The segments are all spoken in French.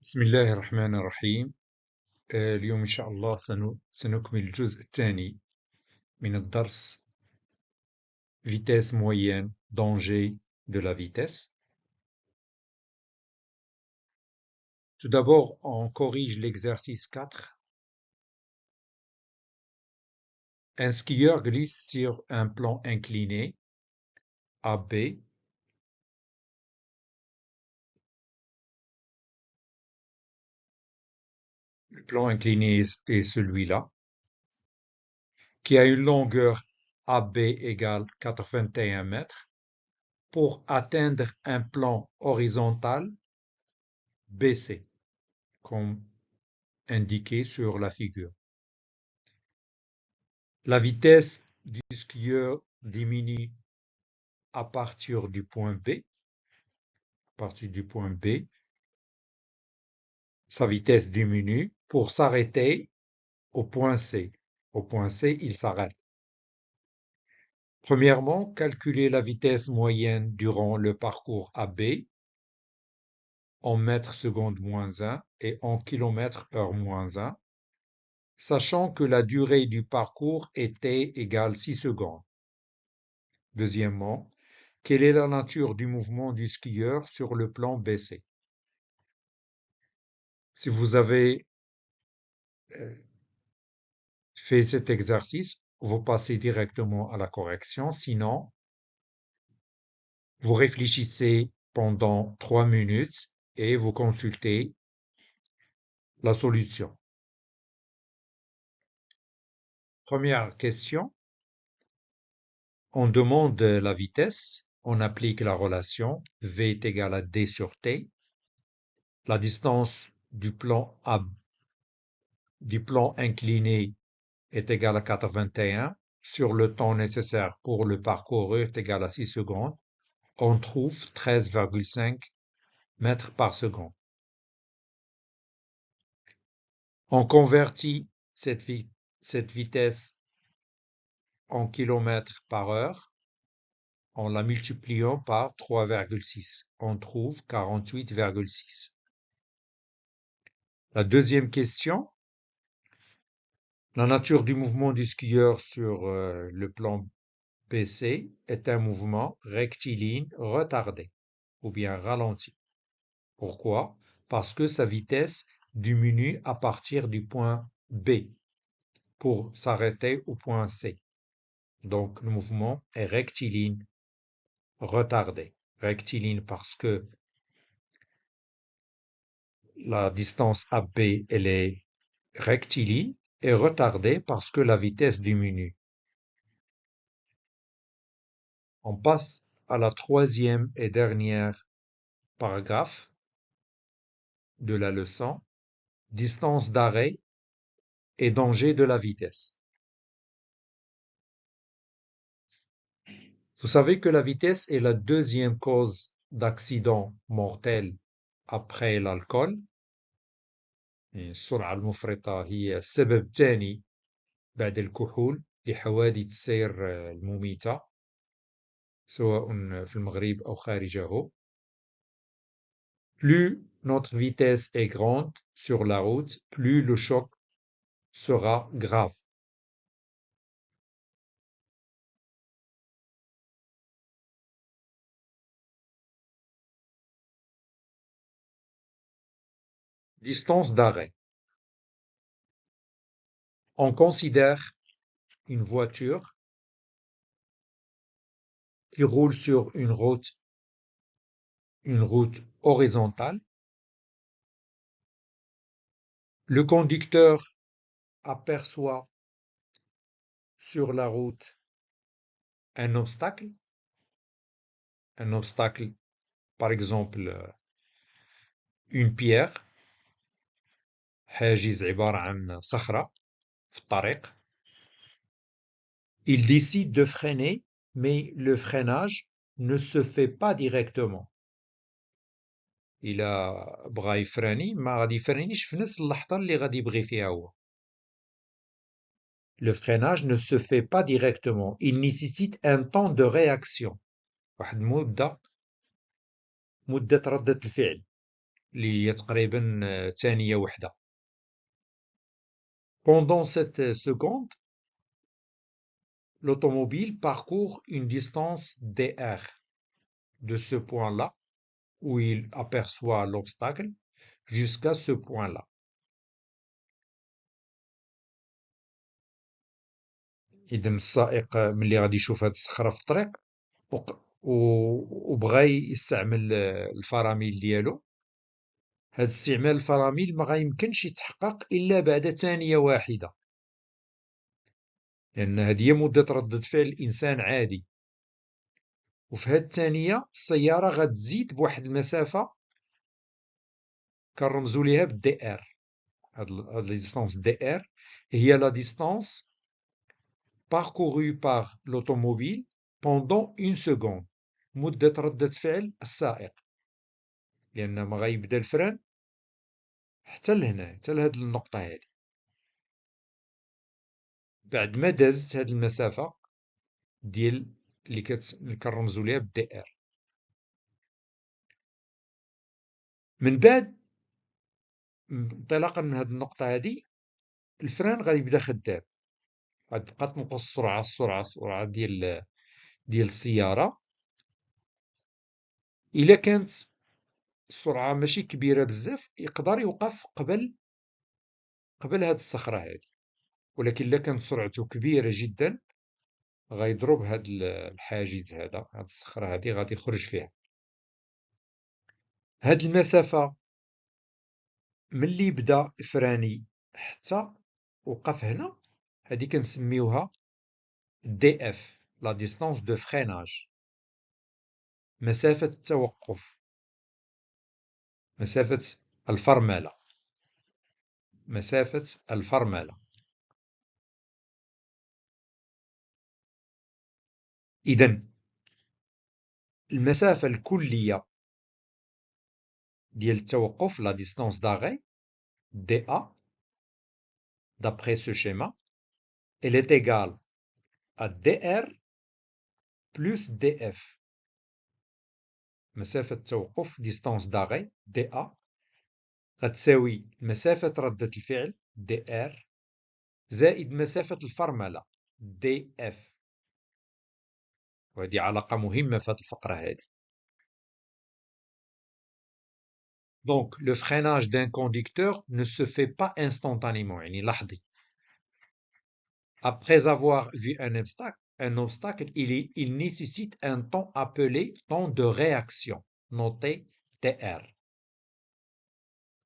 بسم الله الرحمن الرحيم. اليوم إن شاء الله سنكمل الجزء الثاني من الدرس vitesse moyenne, danger de la vitesse. Tout d'abord, on corrige l'exercice 4. Un skieur glisse sur un plan incliné AB. Le plan incliné est celui-là, qui a une longueur AB égale 81 mètres. Pour atteindre un plan horizontal BC, comme indiqué sur la figure. La vitesse du skieur diminue à partir du point B. Sa vitesse diminue pour s'arrêter au point C. Au point C, il s'arrête. Premièrement, calculer la vitesse moyenne durant le parcours AB en mètres secondes moins 1 et en kilomètres heure moins 1, sachant que la durée du parcours était égale 6 secondes. Deuxièmement, quelle est la nature du mouvement du skieur sur le plan BC? Si vous avez fait cet exercice, vous passez directement à la correction. Sinon, vous réfléchissez pendant 3 minutes et vous consultez la solution. Première question. On demande la vitesse. On applique la relation V est égal à D sur T. La distance du plan incliné est égale à 81. Sur le temps nécessaire pour le parcours est égal à 6 secondes. On trouve 13,5 mètres par seconde. On convertit cette vitesse en kilomètres par heure en la multipliant par 3,6. On trouve 48,6. La deuxième question. La nature du mouvement du skieur sur le plan BC est un mouvement rectiligne retardé ou bien ralenti. Pourquoi? Parce que sa vitesse diminue à partir du point B pour s'arrêter au point C. Donc le mouvement est rectiligne retardé. Rectiligne parce que la distance AB elle est rectiligne et retardé parce que la vitesse diminue. On passe à la troisième et dernière paragraphe de la leçon. Distance d'arrêt et danger de la vitesse. Vous savez que la vitesse est la deuxième cause d'accident mortel après l'alcool. السرعة المفرطة هي السبب الثاني بعد الكحول لحوادث السير المميتة سواء في المغرب أو خارجه. Plus notre vitesse est grande sur la route, plus le choc sera grave. Distance d'arrêt. On considère une voiture qui roule sur une route horizontale. Le conducteur aperçoit sur la route un obstacle, par exemple une pierre, حاجز عبارة عن صخرة في الطريق. Il décide de freiner, mais le freinage ne se fait pas directement. إلا بغى يفراني ما غادي يفرانيش في نفس اللحظة اللي غادي يبغي فيها هو. Le freinage ne se fait pas directement. Il nécessite un temps de réaction. واحد مدة ردة الفعل. اللي هي تقريبا ثانية واحدة. Pendant cette seconde, l'automobile parcourt une distance dr de ce point-là où il aperçoit l'obstacle jusqu'à ce point-là. إذا السائق ملي غادي يشوف هاد الصخرة في الطريق وبغى يستعمل الفرامل ديالو، هاد استعمال الفرامل ما غيمكنش يتحقق إلا بعد ثانية واحدة، لأن هاد هي مدة ردة فعل الإنسان عادي. وفي هاد الثانية السيارة غتزيد بواحد المسافة كنرمزو ليها بالدي ار. هاد لا ديستونس دي ار هي لا ديستونس parcourue par l'automobile pendant une seconde، مدة ردة فعل السائق، لأن ما غيبدا الفران حتى لهنا، حتى لهاد النقطة هادي. بعد ما دازت هاد المسافة ديال اللي كنرمزو ليها بالدي ار، من بعد انطلاقا من هاد النقطة هادي الفران غيبدا خدام، غتبقى تنقص السرعة ديال السيارة. إلا كانت السرعة ماشي كبيرة بزاف يقدر يوقف قبل هاد الصخرة هادي، ولكن إلا كانت سرعته كبيرة جدا غيضرب هاد الحاجز هذا، هاد الصخرة هادي غادي يخرج فيها. هاد المسافة ملي بدا فراني حتى وقف هنا، هادي كنسميوها دي اف، لا ديستونس دو فريناج، مسافة التوقف، مسافة الفرملة، مسافة الفرملة. إذا المسافة الكلية ديال التوقف، لا ديستونس داغي، دي A, d'après ce schéma, elle est égale à dr plus df. مسافة التوقف ديستونس داغي دي A غتساوي مسافة ردة الفعل dr زائد مسافة الفرملة df. وهذه علاقة مهمة في هذه الفقرة هذه. Donc, le freinage d'un conducteur ne se fait pas instantanément، يعني لحظي. Après avoir vu un obstacle, il nécessite un temps appelé temps de réaction, noté TR.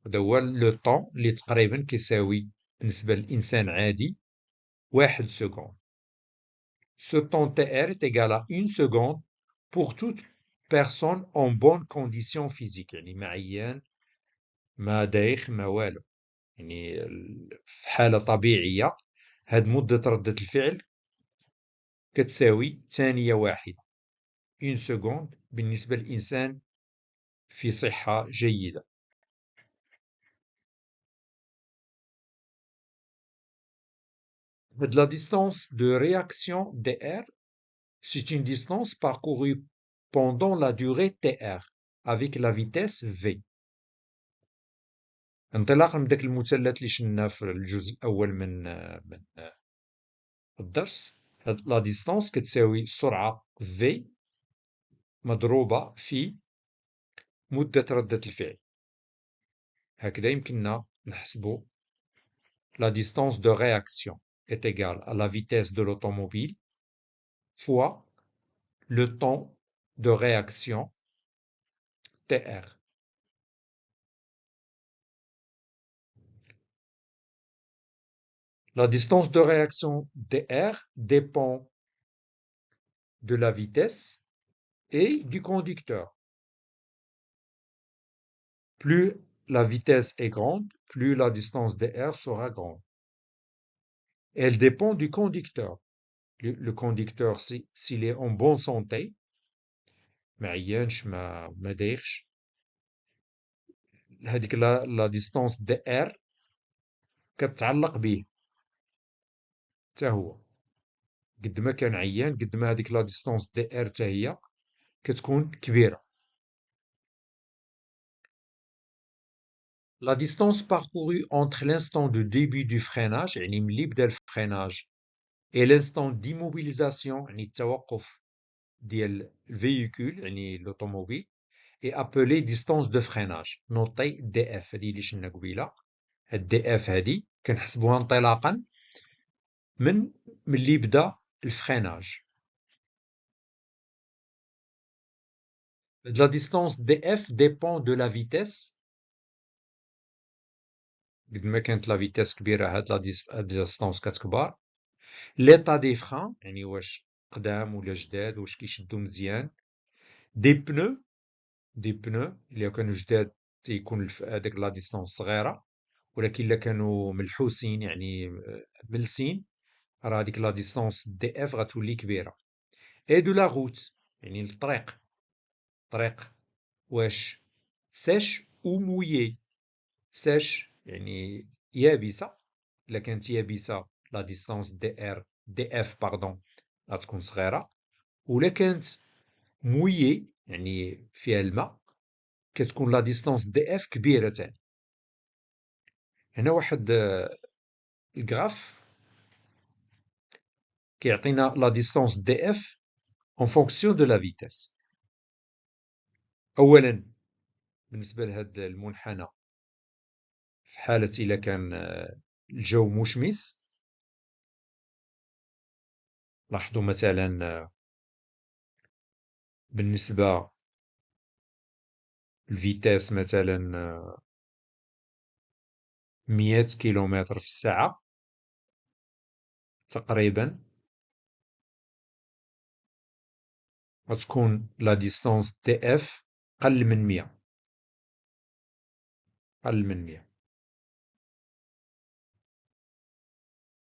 هذا هو لو طون اللي تقريبا كيساوي بالنسبة للإنسان عادي 1 seconde. Ce temps TR est égal à 1 seconde pour toute personne en bonne condition physique، يعني ما عيان ما دايخ ما والو، يعني في حالة طبيعية هاد مدة ردة الفعل كتساوي ثانية واحدة، 1 seconde بالنسبة للإنسان في صحة جيدة. La distance de réaction dr, c'est une distance parcourue pendant la durée tr avec la vitesse v. انطلاقا من داك المثلث اللي شفنا في الجزء الأول من الدرس، هاد لا ديستونس كتساوي السرعة v مضروبة في مدة ردة الفعل. هكذا يمكننا نحسبو la distance de réaction est égale à la vitesse de l'automobile fois le temps de réaction TR. La distance de réaction DR dépend de la vitesse et du conducteur. Plus la vitesse est grande, plus la distance DR sera grande. Elle dépend du conducteur. Le conducteur, s'il est en bonne santé, ما عيانش ما دايخش، هذيك لا ديستونس دي ار كتعلق به حتى هو. قد ما كان عيان قد ما هذيك لا ديستونس دي ار حتى هي كتكون كبيرة. La distance parcourue entre l'instant de début du freinage, يعني ملي بدا الفريناج, et l'instant d'immobilisation, يعني التوقف ديال الفييكول, يعني l'automobile, est appelée distance de freinage, نوطي DF. هذه اللي شلنا قبيله. الدي اف هذه كنحسبوها انطلاقا من ملي بدا الفريناج. La distance df dépend de la vitesse. قد ما كانت لا فيتيس كبيره هاد لا ديستونس كتكبر. ليطا دي فران, يعني واش قدام ولا جداد, واش كيشدو مزيان. دي بنو اللي كانوا جداد تيكون هذاك لا ديستونس صغيره, ولكن الا كانوا ملحوسين يعني ملسين, راه هذيك لا ديستونس دي اف غتولي كبيره. اي دو لا روت, يعني الطريق واش سيش او مويي. سيش يعني يابسه, الا كانت يابسه لا ديستونس دي اف باردون غتكون صغيره, ولا كانت مويي يعني فيها الماء كتكون لا ديستونس دي اف كبيره تاني. هنا واحد الجراف كيعطينا لا ديستونس دي اف en fonction de la vitesse. اولا بالنسبه لهذا المنحنى, في حاله الا كان الجو مشمس, لاحظوا مثلا بالنسبه الفيتاس مثلا 100 كيلومتر في الساعه تقريبا, غتكون لا ديستونس دي اف قل من 100. قل من 100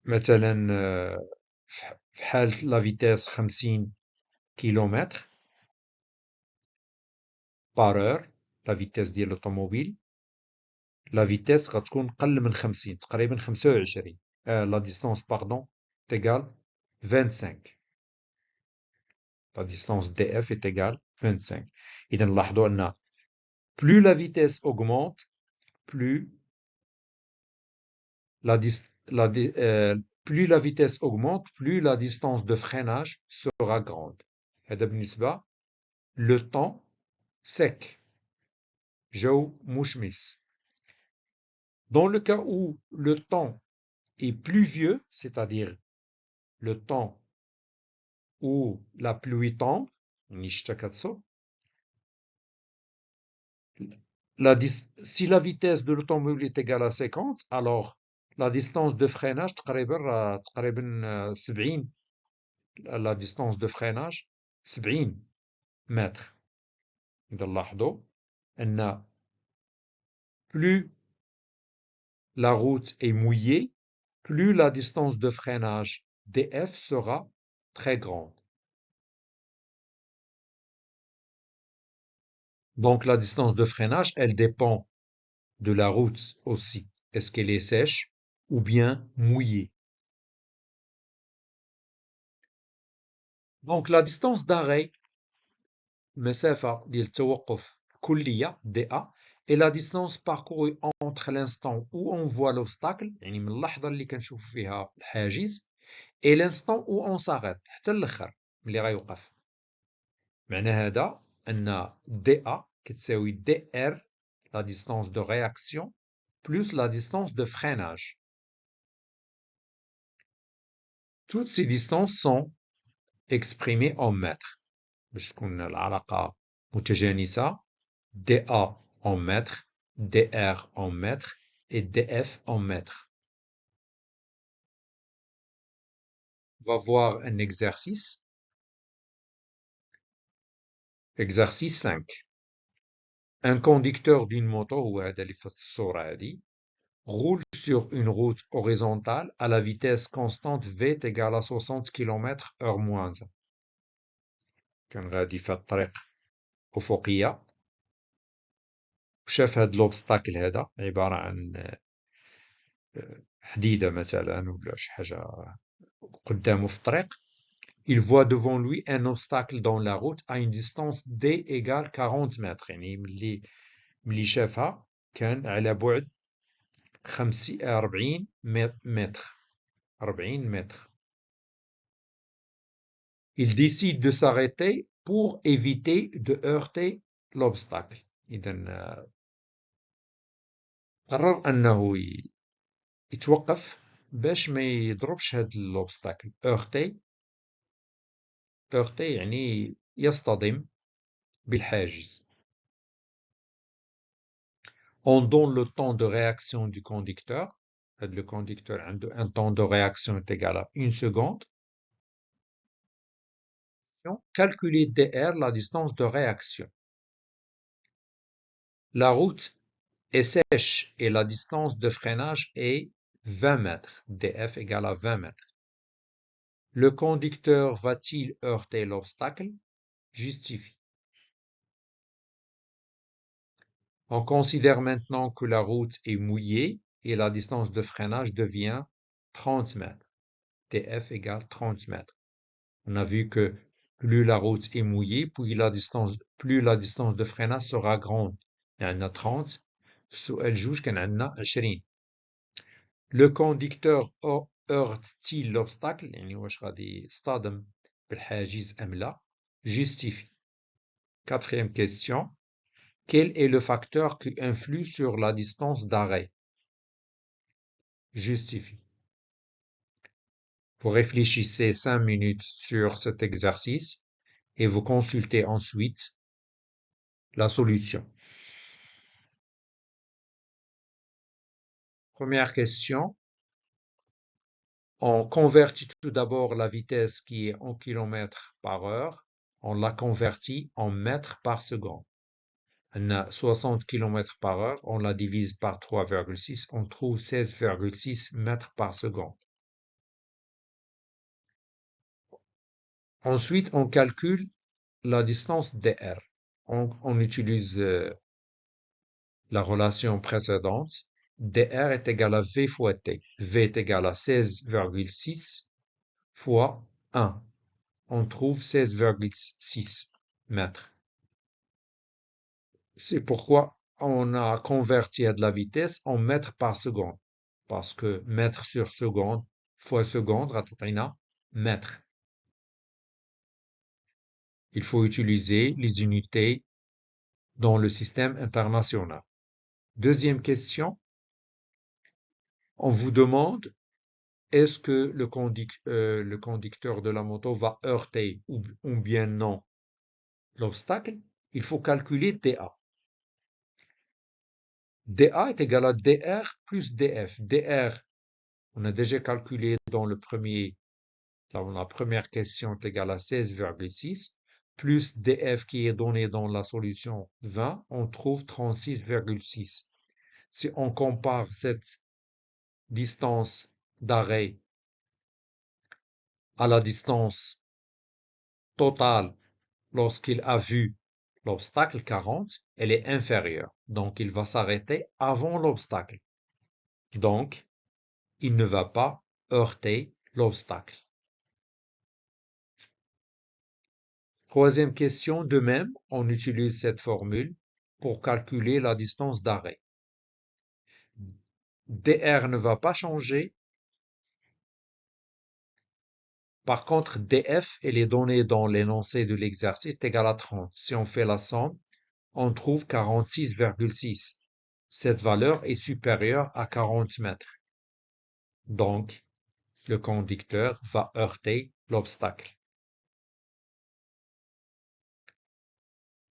مثلا. في حالة لا فيتاس 50 كيلومتر بار اور, لا فيتاس ديال لوطوموبيل, لا فيتاس غتكون قل من 50, تقريبا 25. لا ديستونس باردون تيغال 25. لا ديستونس دي اف est égale 25. إذا نلاحظوا أن plus la vitesse augmente, plus plus la vitesse augmente, plus la distance de freinage sera grande. هذا بالنسبة le temps sec, جو مشمس. Dans le cas où le temps est pluvieux, c'est-à-dire le temps où la pluie tombe, يعني الشتا كتصب, si la vitesse de l'automobile est égale à 50, alors la distance de freinage تقريبا 70. La distance de freinage 70 متر. إذا نلاحظوا أن plus la route est mouillée, plus la distance de freinage df sera très grande. Donc la distance de freinage, elle dépend de la route aussi. Est-ce qu'elle est sèche ou bien mouillée? Donc la distance d'arrêt, المسافة ديال التوقف كلية DA, et la distance parcourue entre l'instant où on voit l'obstacle, يعني من اللحظة اللي كنشوفوا فيها الحاجز, et l'instant où on s'arrête, حتى الاخر ملي غيوقف. معنى هذا أن DA كتساوي DR, la distance de réaction, plus la distance de freinage. Toutes ces distances sont exprimées en mètres. باش تكون العلاقة متجانسة, DA en mètres, DR en mètres et DF en mètres. On va voir un exercice. Exercice 5. Un conducteur d'une moto, هو هذا اللي في الصورة هذه, roule sur une route horizontale à la vitesse constante V est égale à 60 km/h moins 1. كان غادي في الطريق أفقية, وشاف هاد لوبستاكل هذا عبارة عن حديدة مثلا ولا شي حاجة قدامه في الطريق. Il voit devant lui un obstacle dans la route à une distance D égale 40 mètres. يعني ملي شافها كان على بعد 40 متر. 40 متر. Il décide de s'arrêter pour éviter de heurter l'obstacle. إذا قرر أنه يتوقف باش ما يضربش هاد l'obstacle. heurter يعني يصطدم بالحاجز. On donne le temps de réaction du conducteur. Le conducteur a un temps de réaction est égal à 1 seconde. Calculer dr, la distance de réaction. La route est sèche et la distance de freinage est 20 mètres. df égale à 20 mètres. Le conducteur va-t-il heurter l'obstacle? Justifie. On considère maintenant que la route est mouillée et la distance de freinage devient 30 mètres. df égale 30 mètres. On a vu que plus la route est mouillée, plus la distance de freinage sera grande. يعني 30. في سؤال جوج كان عندنا 20. Le conducteur heurte-t-il l'obstacle؟ يعني واش غادي يصطدم بالحاجز أم لا؟ Justifie. Quatrième question. Quel est le facteur qui influe sur la distance d'arrêt? Justifie. Vous réfléchissez 5 minutes sur cet exercice et vous consultez ensuite la solution. Première question. On convertit tout d'abord la vitesse qui est en kilomètres par heure. On la convertit en mètres par seconde. On a 60 km par heure. On la divise par 3,6. On trouve 16,6 mètres par seconde. Ensuite, on calcule la distance dr. On utilise la relation précédente. dr est égal à v fois t. v est égal à 16,6 fois 1. On trouve 16,6 mètres. C'est pourquoi on a converti à de la vitesse en mètres par seconde. Parce que mètre sur seconde fois seconde, راتعطينا mètre. Il faut utiliser les unités dans le système international. Deuxième question. On vous demande est-ce que le conducteur de la moto va heurter ou bien non l'obstacle? Il faut calculer dA. dA est égal à dr plus df. dr, on a déjà calculé dans la première question est égal à 16,6 plus df qui est donné dans la solution 20, on trouve 36,6. Si on compare cette distance d'arrêt à la distance totale lorsqu'il a vu l'obstacle 40, elle est inférieure. Donc, il va s'arrêter avant l'obstacle. Donc, il ne va pas heurter l'obstacle. Troisième question, de même, on utilise cette formule pour calculer la distance d'arrêt. dr ne va pas changer. Par contre, df, elle est donnée dans l'énoncé de l'exercice, est égal à 30. Si on fait la somme, on trouve 46,6. Cette valeur est supérieure à 40 mètres. Donc, le conducteur va heurter l'obstacle.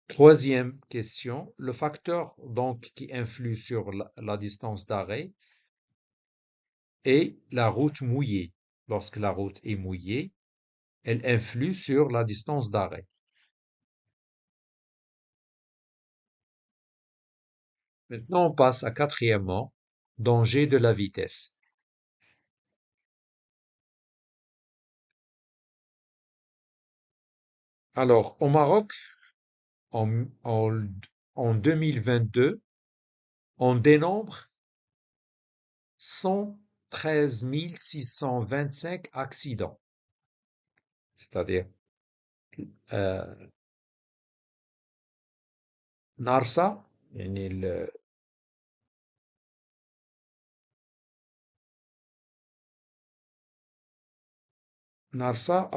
Troisième question, le facteur donc qui influe sur la distance d'arrêt est la route mouillée. Lorsque la route est mouillée, elle influe sur la distance d'arrêt. Maintenant, on passe à quatrièmement, danger de la vitesse. Alors, au Maroc, en, en, en 2022, on dénombre 113 625 accidents. C'est-à-dire, NARSA, يعني نارسا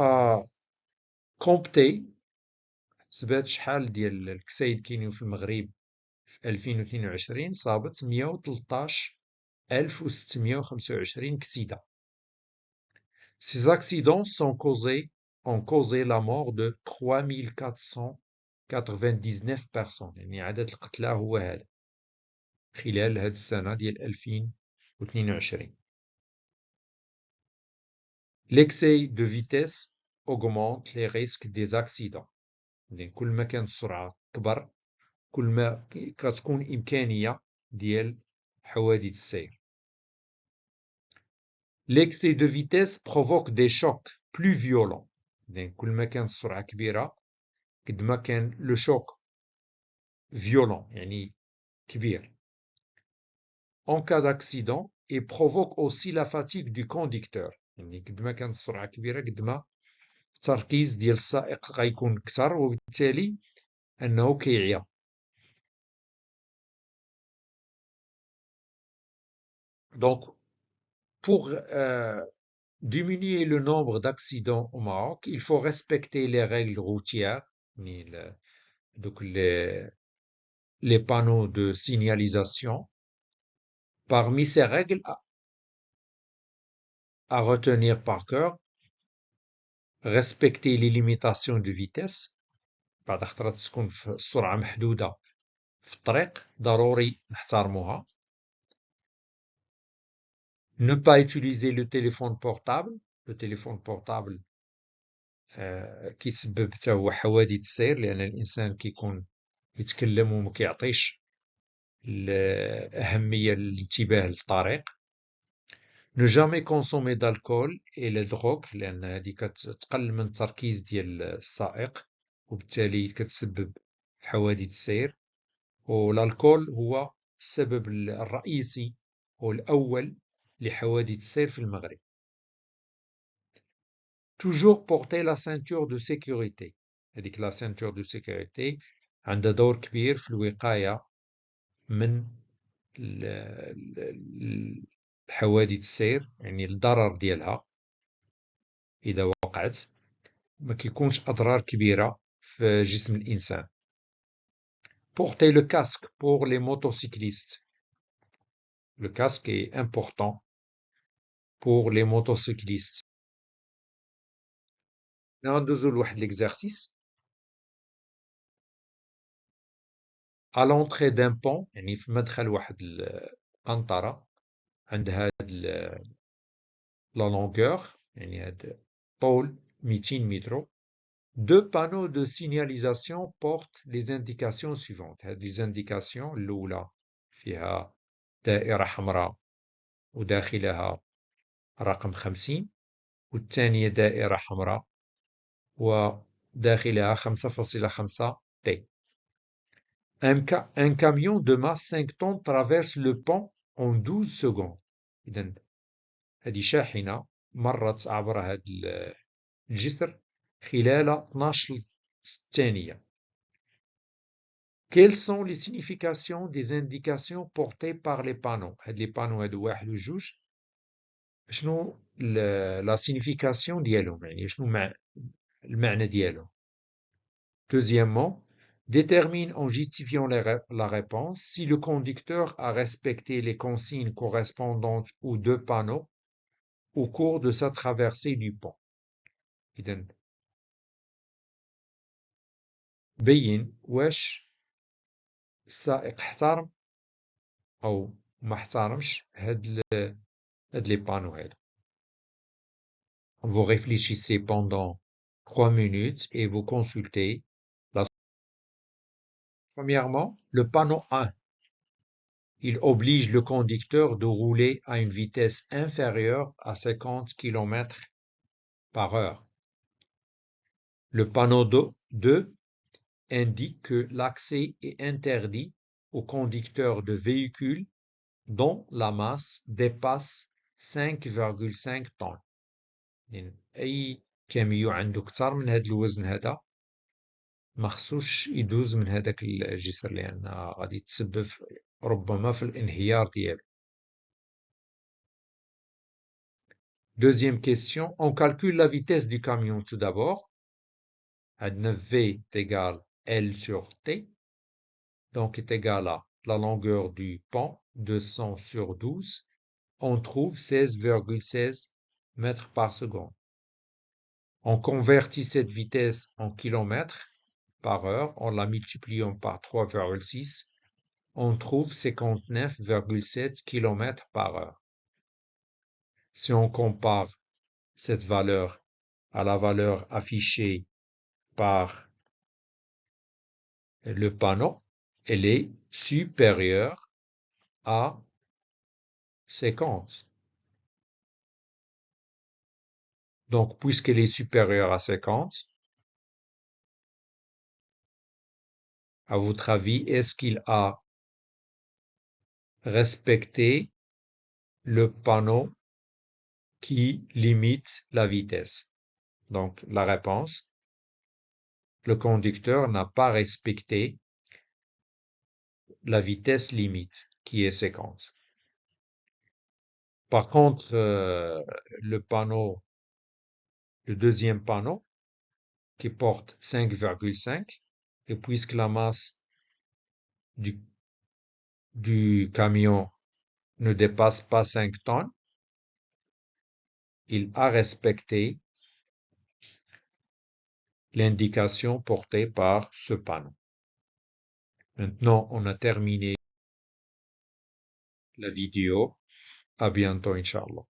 كومبتي حسبات شحال ديال الكسايد كاينين في المغرب في 2022 صابت 113,625 كسيدة. Ces accidents ont causé la mort de 3 499 personnes. يعني عدد القتلى هو هذا خلال هذه السنة ديال 2022. L'excès de vitesse augmente les risques des accidents. يعني كل ما كانت السرعة كبر كل ما كتكون إمكانية ديال حوادث السير. L'excès de vitesse provoque des chocs plus violents. يعني كل ما كانت السرعة كبيرة قد ما كان لو شوك violent يعني كبير. En cas d'accident et provoque aussi la fatigue du conducteur. يعني قد ما كانت السرعة كبيرة قد ما التركيز ديال السائق غيكون كثر وبالتالي أنه كيعيا. Donc pour diminuer le nombre d'accidents au Maroc, il faut respecter les règles routières, donc les panneaux de signalisation. Parmi ces règles à retenir par cœur, respecter les limitations de vitesse. بعد خطرات تكون في السرعة محدودة في الطريق ضروري نحترموها. Ne pas utiliser le téléphone portable. Le téléphone portable كيسبب حتى هو حوادث السير لأن الإنسان كيكون يتكلم وما كيعطيش الأهمية للانتباه للطريق. Ne jamais consommer d'alcool et les drogues لأن هذه كتقلل من التركيز ديال السائق وبالتالي كتسبب في حوادث السير. والالكول هو السبب الرئيسي والأول لحوادث السير في المغرب. Toujours porter la ceinture de sécurité. هذيك لا ceinture de sécurité عندها دور كبير في الوقاية من حوادث السير يعني الضرر ديالها إذا وقعت ما كيكونش أضرار كبيرة في جسم الإنسان. Porter le casque pour les motocyclistes. Le casque est important pour les motocyclistes. ندوزو لواحد l'exercice. À l'entrée d'un pont يعني في مدخل واحد القنطرة عند هاد la longueur يعني هاد طول 200 متر. Deux panneaux de signalisation portent les indications suivantes. هاد les indications الأولى فيها دائرة حمراء وداخلها رقم 50 والثانية دائرة حمراء وداخلها 5.5 T. Un camion de masse 5 tonnes traverse le pont en 12 secondes. إذن هذه شاحنة مرت عبر هذا الجسر خلال 12 ثانية. Quelles sont les significations des indications portées par les panneaux؟ هاد les panneaux هادو واحد وجوج شنو la signification ديالهم يعني شنو المعنى ديالهم. Deuxièmement, détermine en justifiant la réponse si le conducteur a respecté les consignes correspondantes aux deux panneaux au cours de sa traversée du pont. إذن بين واش السائق احترم أو ما احترمش هاد les panneaux هادو. Vous réfléchissez pendant 3 minutes et vous consultez. Premièrement, le panneau 1. Il oblige le conducteur de rouler à une vitesse inférieure à 50 km/h. Le panneau 2 indique que l'accès est interdit aux conducteurs de véhicules dont la masse dépasse 5,5 tonnes. يعني أي كاميو عنده كتر من هذا الوزن هذا ما خصوش يدوز من هذاك الجسر لأن غادي تسبب ربما في الانهيار ديالو. Deuxième question, on calcule la vitesse du camion tout d'abord. À 9V est égal L sur T, donc est égal à la longueur du pont, 200 sur 12. On trouve 16,16 mètres par seconde. On convertit cette vitesse en kilomètres par heure en la multipliant par 3,6. On trouve 59,7 km par heure. Si on compare cette valeur à la valeur affichée par le panneau, elle est supérieure à 50. Donc, puisqu'elle est supérieure à 50, à votre avis, est-ce qu'il a respecté le panneau qui limite la vitesse? Donc, la réponse, le conducteur n'a pas respecté la vitesse limite, qui est 50. Par contre, le deuxième panneau, qui porte 5,5, et puisque la masse du, du camion ne dépasse pas 5 tonnes, il a respecté l'indication portée par ce panneau. Maintenant, on a terminé la vidéo. À bientôt, Inch'Allah.